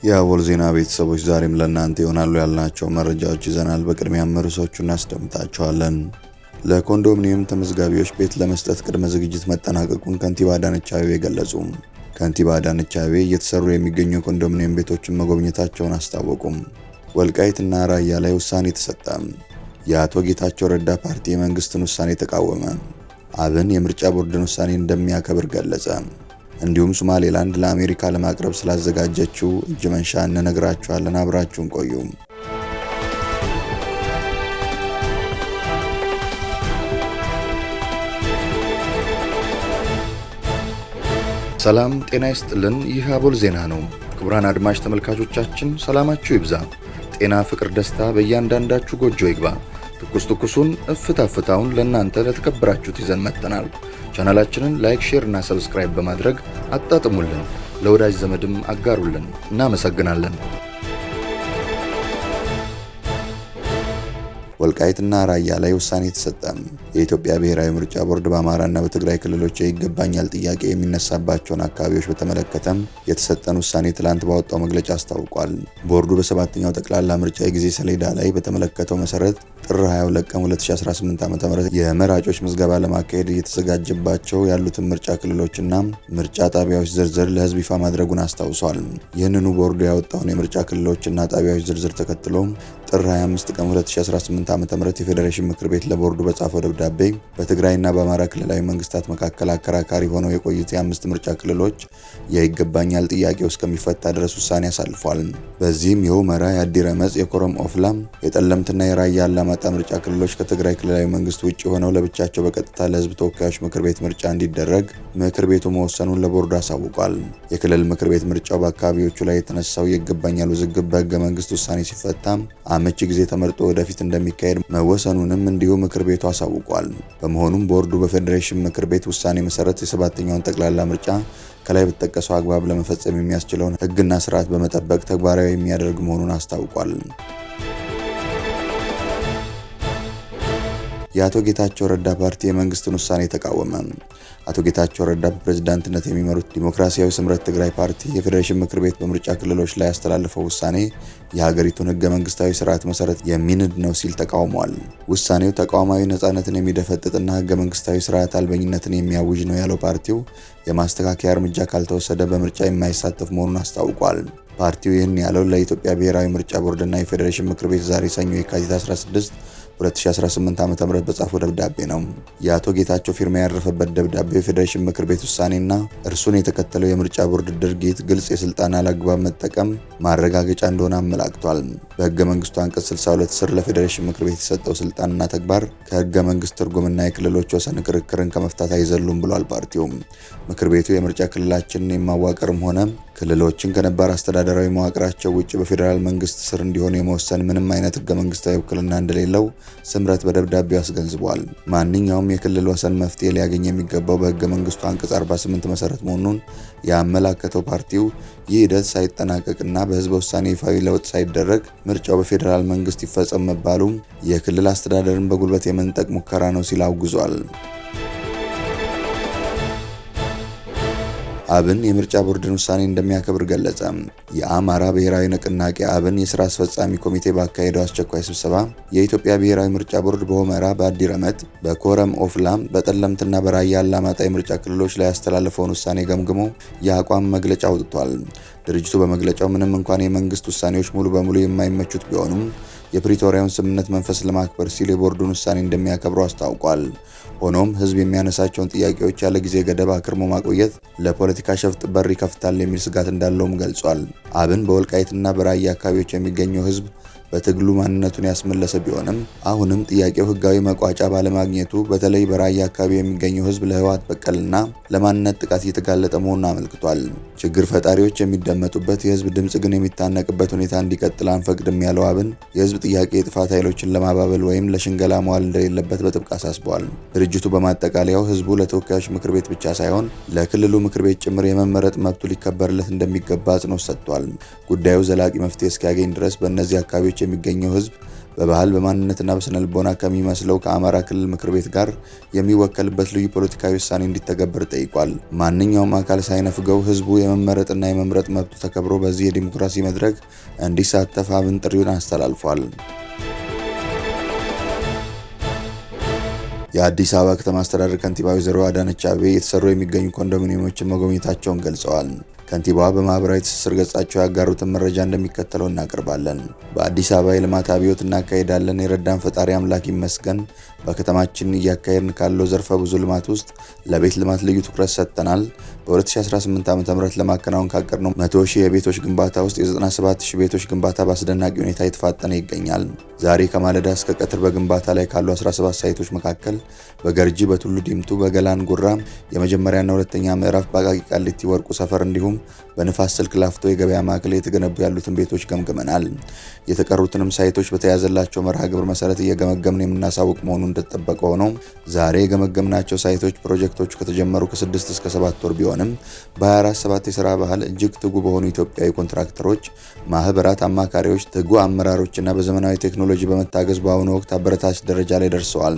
የአቦል ዜና ቤተሰቦች ዛሬም ለእናንተ ይሆናሉ ያልናቸው መረጃዎች ይዘናል። በቅድሚያም ርዕሶቹን እናስደምጣቸዋለን። ለኮንዶሚኒየም ተመዝጋቢዎች ቤት ለመስጠት ቅድመ ዝግጅት መጠናቀቁን ከንቲባ አዳነች አቤቤ ገለጹ። ከንቲባ አዳነች አቤቤ እየተሰሩ የሚገኙ የኮንዶሚኒየም ቤቶችን መጎብኘታቸውን አስታወቁም። ወልቃይትና ራያ ላይ ውሳኔ ተሰጠ። የአቶ ጌታቸው ረዳ ፓርቲ የመንግስትን ውሳኔ ተቃወመ። አብን የምርጫ ቦርድን ውሳኔ እንደሚያከብር ገለጸ። እንዲሁም ሶማሌላንድ ለአሜሪካ ለማቅረብ ስላዘጋጀችው እጅ መንሻ እንነግራችኋለን። አብራችሁን ቆዩ። ሰላም ጤና ይስጥልን። ይህ አቦል ዜና ነው። ክቡራን አድማጭ ተመልካቾቻችን ሰላማችሁ ይብዛ፣ ጤና፣ ፍቅር፣ ደስታ በእያንዳንዳችሁ ጎጆ ይግባ። ትኩሱን እፍታ ፍታውን ለእናንተ ለተከበራችሁት ይዘን መጥተናል። ቻናላችንን ላይክ፣ ሼር እና ሰብስክራይብ በማድረግ አጣጥሙልን፣ ለወዳጅ ዘመድም አጋሩልን። እናመሰግናለን። ወልቃይትና ራያ ላይ ውሳኔ ተሰጠ። የኢትዮጵያ ብሔራዊ ምርጫ ቦርድ በአማራና በትግራይ ክልሎች ይገባኛል ጥያቄ የሚነሳባቸውን አካባቢዎች በተመለከተም የተሰጠን ውሳኔ ትላንት ባወጣው መግለጫ አስታውቋል። ቦርዱ በሰባተኛው ጠቅላላ ምርጫ የጊዜ ሰሌዳ ላይ በተመለከተው መሰረት ጥር 22 ቀን 2018 ዓ.ም የመራጮች ምዝገባ ለማካሄድ እየተዘጋጀባቸው ያሉትን ምርጫ ክልሎችና ምርጫ ጣቢያዎች ዝርዝር ለሕዝብ ይፋ ማድረጉን አስታውሷል። ይህንኑ ቦርዱ ያወጣውን የምርጫ ክልሎችና ጣቢያዎች ዝርዝር ተከትሎ ጥር 25 ቀን 2018 ዓ.ም የፌዴሬሽን ምክር ቤት ለቦርዱ በጻፈው ደብዳቤ በትግራይና በአማራ ክልላዊ መንግስታት መካከል አከራካሪ ሆነው የቆዩት የአምስት ምርጫ ክልሎች የይገባኛል ጥያቄው እስከሚፈታ ድረስ ውሳኔ አሳልፏል። በዚህም የሁመራ፣ የአዲረመጽ፣ የኮረም ኦፍላ፣ የጠለምትና የራያ አላማጣ ምርጫ ክልሎች ከትግራይ ክልላዊ መንግስት ውጭ ሆነው ለብቻቸው በቀጥታ ለህዝብ ተወካዮች ምክር ቤት ምርጫ እንዲደረግ ምክር ቤቱ መወሰኑን ለቦርዱ አሳውቋል። የክልል ምክር ቤት ምርጫው በአካባቢዎቹ ላይ የተነሳው የይገባኛል ውዝግብ በህገ መንግስት ውሳኔ ሲፈታ አመቺ ጊዜ ተመርጦ ወደፊት እንደሚካሄድ መወሰኑንም እንዲሁ ምክር ቤቱ አሳውቋል። በመሆኑም ቦርዱ በፌዴሬሽን ምክር ቤት ውሳኔ መሰረት የሰባተኛውን ጠቅላላ ምርጫ ከላይ በተጠቀሰው አግባብ ለመፈጸም የሚያስችለውን ህግና ስርዓት በመጠበቅ ተግባራዊ የሚያደርግ መሆኑን አስታውቋል። የአቶ ጌታቸው ረዳ ፓርቲ የመንግስትን ውሳኔ ተቃወመ። አቶ ጌታቸው ረዳ በፕሬዝዳንትነት የሚመሩት ዲሞክራሲያዊ ስምረት ትግራይ ፓርቲ የፌዴሬሽን ምክር ቤት በምርጫ ክልሎች ላይ ያስተላለፈው ውሳኔ የሀገሪቱን ህገ መንግስታዊ ስርዓት መሰረት የሚንድ ነው ሲል ተቃውሟል። ውሳኔው ተቋማዊ ነጻነትን የሚደፈጥጥና ህገ መንግስታዊ ስርዓት አልበኝነትን የሚያውጅ ነው ያለው ፓርቲው የማስተካከያ እርምጃ ካልተወሰደ በምርጫ የማይሳተፍ መሆኑን አስታውቋል። ፓርቲው ይህን ያለው ለኢትዮጵያ ብሔራዊ ምርጫ ቦርድና የፌዴሬሽን ምክር ቤት ዛሬ ሰኞ የካቲት 16 2018 ዓ.ም በጻፈው ደብዳቤ ነው። የአቶ ጌታቸው ፊርማ ያረፈበት ደብዳቤ የፌዴሬሽን ምክር ቤት ውሳኔና እርሱን የተከተለው የምርጫ ቦርድ ድርጊት ግልጽ የስልጣን አላግባብ መጠቀም ማረጋገጫ እንደሆነ አመላክቷል። በህገ መንግስቱ አንቀጽ 62 ስር ለፌዴሬሽን ምክር ቤት የሰጠው ስልጣንና ተግባር ከህገ መንግስት ትርጉምና የክልሎች ወሰን ክርክርን ከመፍታት አይዘሉም ብሏል። ፓርቲውም ምክር ቤቱ የምርጫ ክልላችንን የማዋቀርም ሆነ ክልሎችን ከነባር አስተዳደራዊ መዋቅራቸው ውጭ በፌዴራል መንግስት ስር እንዲሆኑ የመወሰን ምንም አይነት ህገ መንግስታዊ ውክልና እንደሌለው ስምረት በደብዳቤው አስገንዝቧል። ማንኛውም የክልል ወሰን መፍትሄ ሊያገኝ የሚገባው በህገ መንግስቱ አንቀጽ 48 መሰረት መሆኑን ያመላከተው ፓርቲው ይህ ሂደት ሳይጠናቀቅና በህዝበ ውሳኔ ይፋዊ ለውጥ ሳይደረግ ምርጫው በፌዴራል መንግስት ይፈጸም መባሉ የክልል አስተዳደርን በጉልበት የመንጠቅ ሙከራ ነው ሲል አውግዟል። አብን የምርጫ ቦርድን ውሳኔ እንደሚያከብር ገለጸ። የአማራ ብሔራዊ ንቅናቄ አብን የስራ አስፈጻሚ ኮሚቴ ባካሄደው አስቸኳይ ስብሰባ የኢትዮጵያ ብሔራዊ ምርጫ ቦርድ በሁመራ፣ በአዲረመጥ፣ በኮረም ኦፍላም፣ በጠለምትና በራያ አላማጣ የምርጫ ክልሎች ላይ ያስተላለፈውን ውሳኔ ገምግሞ የአቋም መግለጫ አውጥቷል። ድርጅቱ በመግለጫው ምንም እንኳን የመንግስት ውሳኔዎች ሙሉ በሙሉ የማይመቹት ቢሆኑም የፕሪቶሪያውን ስምምነት መንፈስ ለማክበር ሲል የቦርዱን ውሳኔ እንደሚያከብሩ አስታውቋል። ሆኖም ህዝብ የሚያነሳቸውን ጥያቄዎች ያለ ጊዜ ገደብ አክርሞ ማቆየት ለፖለቲካ ሸፍጥ በር ይከፍታል የሚል ስጋት እንዳለውም ገልጿል። አብን በወልቃይትና በራያ አካባቢዎች የሚገኘው ህዝብ በትግሉ ማንነቱን ያስመለሰ ቢሆንም አሁንም ጥያቄው ህጋዊ መቋጫ ባለማግኘቱ በተለይ በራያ አካባቢ የሚገኘው ህዝብ ለህወሓት በቀልና ለማንነት ጥቃት እየተጋለጠ መሆኑን አመልክቷል። ችግር ፈጣሪዎች የሚደመጡበት የህዝብ ድምጽ ግን የሚታነቅበት ሁኔታ እንዲቀጥል አንፈቅድም ያለው አብን የህዝብ ጥያቄ የጥፋት ኃይሎችን ለማባበል ወይም ለሽንገላ መዋል እንደሌለበት በጥብቅ አሳስበዋል። ድርጅቱ በማጠቃለያው ህዝቡ ለተወካዮች ምክር ቤት ብቻ ሳይሆን ለክልሉ ምክር ቤት ጭምር የመመረጥ መብቱ ሊከበርለት እንደሚገባ አጽንኦት ሰጥቷል። ጉዳዩ ዘላቂ መፍትሄ እስኪያገኝ ድረስ በእነዚህ አካባቢዎች የሚገኘው ህዝብ በባህል በማንነትና በስነ ልቦና ከሚመስለው ከአማራ ክልል ምክር ቤት ጋር የሚወከልበት ልዩ ፖለቲካዊ ውሳኔ እንዲተገበር ጠይቋል። ማንኛውም አካል ሳይነፍገው ህዝቡ የመመረጥና የመምረጥ መብቱ ተከብሮ በዚህ የዲሞክራሲ መድረክ እንዲሳተፍ አብን ጥሪውን አስተላልፏል። የአዲስ አበባ ከተማ አስተዳደር ከንቲባ ወይዘሮ አዳነች አቤቤ የተሰሩ የሚገኙ ኮንዶሚኒየሞችን መጎብኘታቸውን ገልጸዋል። ከንቲባዋ በማህበራዊ ትስስር ገጻቸው ያጋሩትን መረጃ እንደሚከተለው እናቀርባለን። በአዲስ አበባ የልማት አብዮት እናካሄዳለን። የረዳን ፈጣሪ አምላክ ይመስገን። በከተማችን እያካሄድን ካለው ዘርፈ ብዙ ልማት ውስጥ ለቤት ልማት ልዩ ትኩረት ሰጥተናል። በ2018 ዓ.ም ለማከናወን ካቀድነው 100,000 የቤቶች ግንባታ ውስጥ የ97,000 ቤቶች ግንባታ በአስደናቂ ሁኔታ የተፋጠነ ይገኛል። ዛሬ ከማለዳ እስከ ቀትር በግንባታ ላይ ካሉ 17 ሳይቶች መካከል በገርጂ፣ በቱሉ ዲምቱ፣ በገላን ጉራ የመጀመሪያና ሁለተኛ ምዕራፍ፣ በአቃቂ ቃሊቲ ወርቁ ሰፈር እንዲሁም በንፋስ ስልክ ላፍቶ የገበያ ማዕከል የተገነቡ ያሉትን ቤቶች ገምግመናል። የተቀሩትንም ሳይቶች በተያዘላቸው መርሃ ግብር መሰረት እየገመገምን የምናሳውቅ መሆኑን እንደተጠበቀ ሆኖ ዛሬ የገመገምናቸው ሳይቶች ፕሮጀክቶቹ ከተጀመሩ ከ6 እስከ 7 ወር ቢሆንም በ24/7 የሥራ ባህል እጅግ ትጉ በሆኑ ኢትዮጵያዊ ኮንትራክተሮች፣ ማህበራት፣ አማካሪዎች፣ ትጉ አመራሮችና በዘመናዊ ቴክኖሎጂ በመታገዝ በአሁኑ ወቅት አበረታች ደረጃ ላይ ደርሰዋል።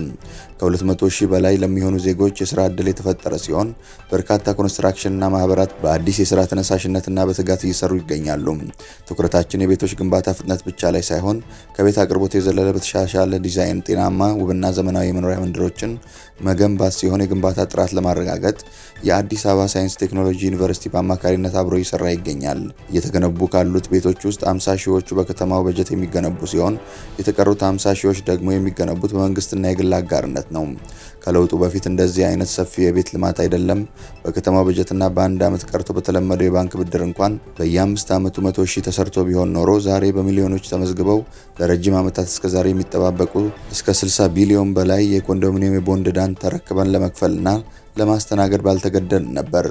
ከ200,000 በላይ ለሚሆኑ ዜጎች የሥራ ዕድል የተፈጠረ ሲሆን በርካታ ኮንስትራክሽንና ማህበራት በአዲስ የሥራ ተነሳሽነትና በትጋት እየሰሩ ይገኛሉ። ትኩረታችን የቤቶች ግንባታ ፍጥነት ብቻ ላይ ሳይሆን ከቤት አቅርቦት የዘለለ በተሻሻለ ዲዛይን ጤናማ ውብና ዘመናዊ የመኖሪያ መንደሮችን መገንባት ሲሆን የግንባታ ጥራት ለማረጋገጥ የአዲስ አበባ ሳይንስ ቴክኖሎጂ ዩኒቨርሲቲ በአማካሪነት አብሮ እየሰራ ይገኛል። እየተገነቡ ካሉት ቤቶች ውስጥ 50 ሺዎቹ በከተማው በጀት የሚገነቡ ሲሆን የተቀሩት 50 ሺዎች ደግሞ የሚገነቡት በመንግስትና የግል አጋርነት ነው። ከለውጡ በፊት እንደዚህ አይነት ሰፊ የቤት ልማት አይደለም። በከተማው በጀትና በአንድ ዓመት ቀርቶ በተለመደው የባንክ ብድር እንኳን በየ5 ዓመቱ 100,000 ተሰርቶ ቢሆን ኖሮ ዛሬ በሚሊዮኖች ተመዝግበው ለረጅም ዓመታት እስከዛሬ የሚጠባበቁ እስከ 60 ቢሊዮን በላይ የኮንዶሚኒየም የቦንድ ዕዳን ተረክበን ለመክፈልና ለማስተናገድ ባልተገደን ነበር።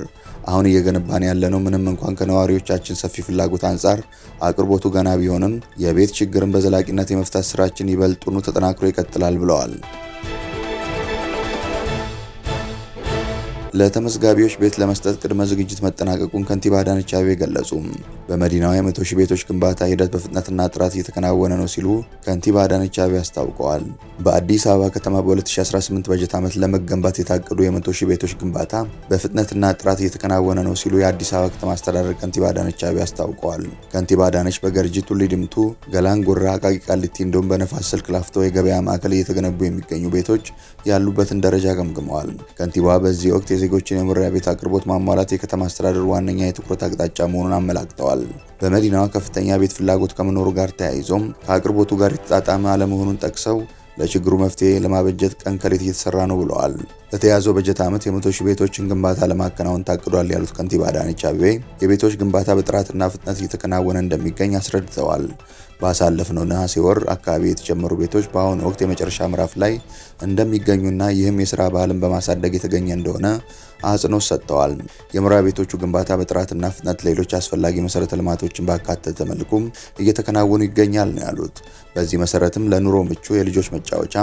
አሁን እየገነባን ያለነው ምንም እንኳን ከነዋሪዎቻችን ሰፊ ፍላጎት አንጻር አቅርቦቱ ገና ቢሆንም የቤት ችግርን በዘላቂነት የመፍታት ስራችን ይበልጡኑ ተጠናክሮ ይቀጥላል ብለዋል። ለተመዝጋቢዎች ቤት ለመስጠት ቅድመ ዝግጅት መጠናቀቁን ከንቲባ አዳነች አቤቤ ገለጹ። በመዲናዋ የ100,000 ቤቶች ግንባታ ሂደት በፍጥነትና ጥራት እየተከናወነ ነው ሲሉ ከንቲባ አዳነች አቤቤ አስታውቀዋል። በአዲስ አበባ ከተማ በ2018 በጀት ዓመት ለመገንባት የታቀዱ የ100,000 ቤቶች ግንባታ በፍጥነትና ጥራት እየተከናወነ ነው ሲሉ የአዲስ አበባ ከተማ አስተዳደር ከንቲባ አዳነች አቤቤ አስታውቀዋል። ከንቲባ አዳነች በገርጂ፣ ቱሉ ዲምቱ፣ ገላን ጉራ፣ አቃቂ ቃሊቲ እንዲሁም በነፋስ ስልክ ላፍቶ የገበያ ማዕከል እየተገነቡ የሚገኙ ቤቶች ያሉበትን ደረጃ ገምግመዋል። ከንቲባዋ በዚህ ወቅት የዜጎችን የመኖሪያ ቤት አቅርቦት ማሟላት የከተማ አስተዳደሩ ዋነኛ የትኩረት አቅጣጫ መሆኑን አመላክተዋል። በመዲናዋ ከፍተኛ ቤት ፍላጎት ከመኖሩ ጋር ተያይዞም ከአቅርቦቱ ጋር የተጣጣመ አለመሆኑን ጠቅሰው ለችግሩ መፍትሄ ለማበጀት ቀን ከሌት እየተሰራ ነው ብለዋል። በተያዘው በጀት ዓመት የ100,000 ቤቶችን ግንባታ ለማከናወን ታቅዷል ያሉት ከንቲባ አዳነች አቤቤ የቤቶች ግንባታ በጥራትና ፍጥነት እየተከናወነ እንደሚገኝ አስረድተዋል። ባሳለፍነው ነሐሴ ወር አካባቢ የተጀመሩ ቤቶች በአሁኑ ወቅት የመጨረሻ ምዕራፍ ላይ እንደሚገኙና ይህም የሥራ ባህልን በማሳደግ የተገኘ እንደሆነ አጽንኦት ሰጥተዋል። የመኖሪያ ቤቶቹ ግንባታ በጥራትና ፍጥነት ሌሎች አስፈላጊ መሰረተ ልማቶችን ባካተተ መልኩም እየተከናወኑ ይገኛል ነው ያሉት። በዚህ መሰረትም ለኑሮ ምቹ የልጆች መጫወቻ፣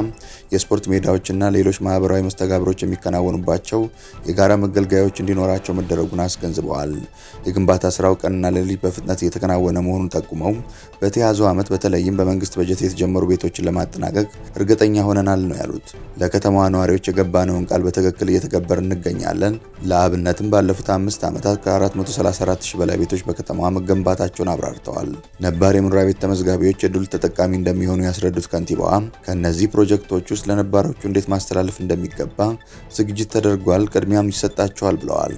የስፖርት ሜዳዎችና ሌሎች ማህበራዊ መስተጋብሮች የሚከናወኑባቸው የጋራ መገልገያዎች እንዲኖራቸው መደረጉን አስገንዝበዋል። የግንባታ ስራው ቀንና ሌሊት በፍጥነት እየተከናወነ መሆኑን ጠቁመው በተያዘው ዓመት በተለይም በመንግስት በጀት የተጀመሩ ቤቶችን ለማጠናቀቅ እርግጠኛ ሆነናል ነው ያሉት። ለከተማዋ ነዋሪዎች የገባነውን ቃል በትክክል እየተገበር እንገኛለን። ለአብነትም ባለፉት 5 ዓመታት ከ434,000 በላይ ቤቶች በከተማዋ መገንባታቸውን አብራርተዋል። ነባር የመኖሪያ ቤት ተመዝጋቢዎች የድል ተጠቃሚ እንደሚሆኑ ያስረዱት ከንቲባዋ ከእነዚህ ፕሮጀክቶች ውስጥ ለነባሮቹ እንዴት ማስተላለፍ እንደሚገባ ዝግጅት ተደርጓል፣ ቅድሚያም ይሰጣቸዋል ብለዋል።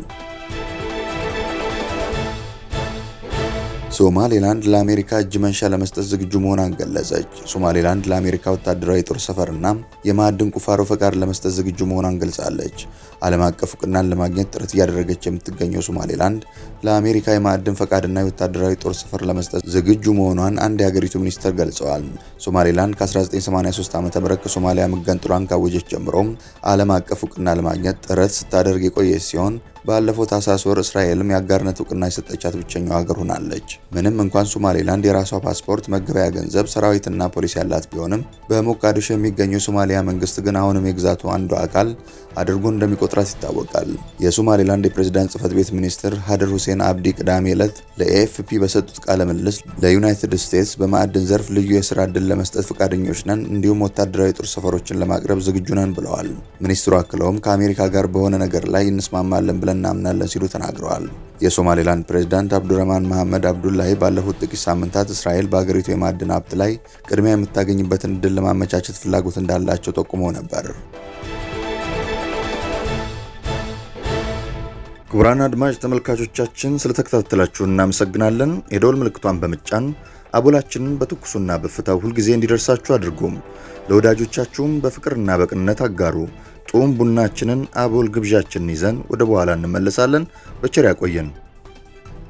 ሶማሌላንድ ለአሜሪካ እጅ መንሻ ለመስጠት ዝግጁ መሆኗን ገለጸች። ሶማሌላንድ ለአሜሪካ ወታደራዊ የጦር ሰፈርና የማዕድን ቁፋሮ ፈቃድ ለመስጠት ዝግጁ መሆኗን ገልጻለች። ዓለም አቀፍ እውቅናን ለማግኘት ጥረት እያደረገች የምትገኘው ሶማሌላንድ ለአሜሪካ የማዕድን ፈቃድና የወታደራዊ ጦር ሰፈር ለመስጠት ዝግጁ መሆኗን አንድ የሀገሪቱ ሚኒስትር ገልጸዋል። ሶማሌላንድ ከ1983 ዓ.ም ከሶማሊያ መገንጠሏን ካወጀች ጀምሮ ዓለም አቀፍ እውቅና ለማግኘት ጥረት ስታደርግ የቆየች ሲሆን ባለፈው ታህሳስ ወር እስራኤልም የአጋርነት እውቅና የሰጠቻት ብቸኛው ሀገር ሆናለች። ምንም እንኳን ሶማሌላንድ የራሷ ፓስፖርት፣ መገበያ ገንዘብ፣ ሰራዊትና ፖሊስ ያላት ቢሆንም በሞቃዲሾ የሚገኘው የሶማሊያ መንግስት ግን አሁንም የግዛቱ አንዱ አካል አድርጎ እንደሚቆጥራት ይታወቃል። የሶማሌላንድ የፕሬዝዳንት ጽህፈት ቤት ሚኒስትር ሀደር ሁሴን አብዲ ቅዳሜ ዕለት ለኤኤፍፒ በሰጡት ቃለ ምልልስ ለዩናይትድ ስቴትስ በማዕድን ዘርፍ ልዩ የስራ ዕድል ለመስጠት ፈቃደኞች ነን፣ እንዲሁም ወታደራዊ ጦር ሰፈሮችን ለማቅረብ ዝግጁ ነን ብለዋል። ሚኒስትሩ አክለውም ከአሜሪካ ጋር በሆነ ነገር ላይ እንስማማለን ብለን እናምናለን ሲሉ ተናግረዋል። የሶማሌላንድ ፕሬዝዳንት አብዱረህማን መሐመድ አብዱላሂ ባለፉት ጥቂት ሳምንታት እስራኤል በአገሪቱ የማዕድን ሀብት ላይ ቅድሚያ የምታገኝበትን ዕድል ለማመቻቸት ፍላጎት እንዳላቸው ጠቁመው ነበር። ክቡራን አድማጭ ተመልካቾቻችን ስለተከታተላችሁ እናመሰግናለን። የደወል ምልክቷን በመጫን አቦላችንን በትኩሱና በፍታው ሁልጊዜ እንዲደርሳችሁ አድርጉም። ለወዳጆቻችሁም በፍቅርና በቅንነት አጋሩ። ጡም ቡናችንን አቦል ግብዣችንን ይዘን ወደ በኋላ እንመለሳለን። በቸር ያቆየን።